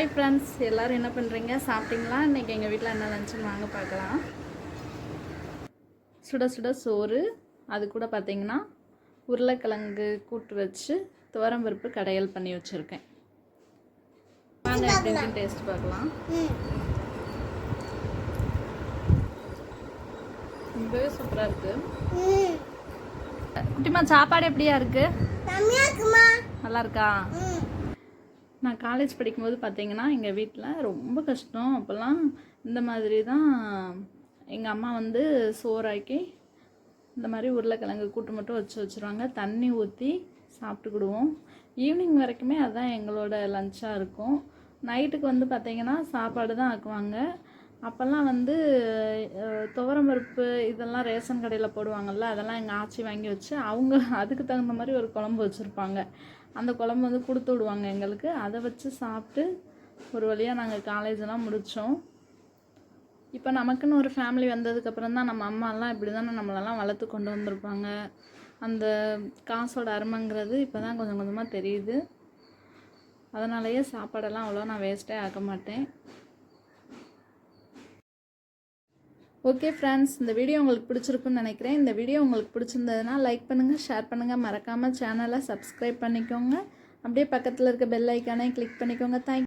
Hi friends, எல்லோரும் என்ன பண்ணுறீங்க? சாப்பிட்டீங்களா? இன்றைக்கி எங்கள் வீட்டில் என்ன லஞ்சுன்னு வாங்க பார்க்கலாம். சுட சுட சோறு, அது கூட பார்த்திங்கன்னா உருளைக்கிழங்கு கூட்டு வச்சு துவரம்பருப்பு கடையல் பண்ணி வச்சுருக்கேன். வாங்க எப்படின்னு டேஸ்ட் பார்க்கலாம். ரொம்பவே சூப்பராக இருக்குது. குட்டிமா, சாப்பாடு எப்படியா இருக்குது? நல்லா இருக்கா? நான் காலேஜ் படிக்கும்போது பார்த்தீங்கன்னா எங்கள் வீட்டில் ரொம்ப கஷ்டம். அப்போல்லாம் இந்த மாதிரி தான் எங்கள் அம்மா வந்து சோறாக்கி இந்த மாதிரி உருளைக்கிழங்கு கூட்டு மட்டும் வச்சுருவாங்க. தண்ணி ஊற்றி சாப்பிட்டுக்கிடுவோம். ஈவினிங் வரைக்குமே அதுதான் எங்களோட லஞ்சாக இருக்கும். நைட்டுக்கு வந்து பார்த்திங்கன்னா சாப்பாடு தான் ஆக்குவாங்க. அப்போல்லாம் வந்து துவரம்பருப்பு இதெல்லாம் ரேஷன் கடையில் போடுவாங்கள்ல, அதெல்லாம் எங்கள் ஆச்சி வாங்கி வச்சு அவங்க அதுக்கு தகுந்த மாதிரி ஒரு குழம்பு வச்சுருப்பாங்க. அந்த குழம்பு வந்து கொடுத்து விடுவாங்க எங்களுக்கு. அதை வச்சு சாப்பிட்டு ஒரு வழியாக நாங்கள் காலேஜெல்லாம் முடித்தோம். இப்போ நமக்குன்னு ஒரு ஃபேமிலி வந்ததுக்கப்புறம் தான் நம்ம அம்மாலாம் இப்படி தானே நம்மளெல்லாம் வளர்த்து கொண்டு வந்திருப்பாங்க. அந்த காசோட அருமைங்கிறது இப்போ தான் கொஞ்சம் கொஞ்சமாக தெரியுது. அதனாலேயே சாப்பாடெல்லாம் அவ்வளோ நான் வேஸ்ட்டே ஆக்க மாட்டேன். ஓகே ஃப்ரெண்ட்ஸ், இந்த வீடியோ உங்களுக்கு பிடிச்சிருக்குன்னு நினைக்கிறேன். இந்த வீடியோ உங்களுக்கு பிடிச்சிருந்ததுன்னா லைக் பண்ணுங்கள், ஷேர் பண்ணுங்கள், மறக்காமல் சேனலை சப்ஸ்கிரைப் பண்ணிக்கோங்க. அப்படியே பக்கத்தில் இருக்க பெல் ஐக்கானே கிளிக் பண்ணிக்கோங்க. தேங்க்யூ.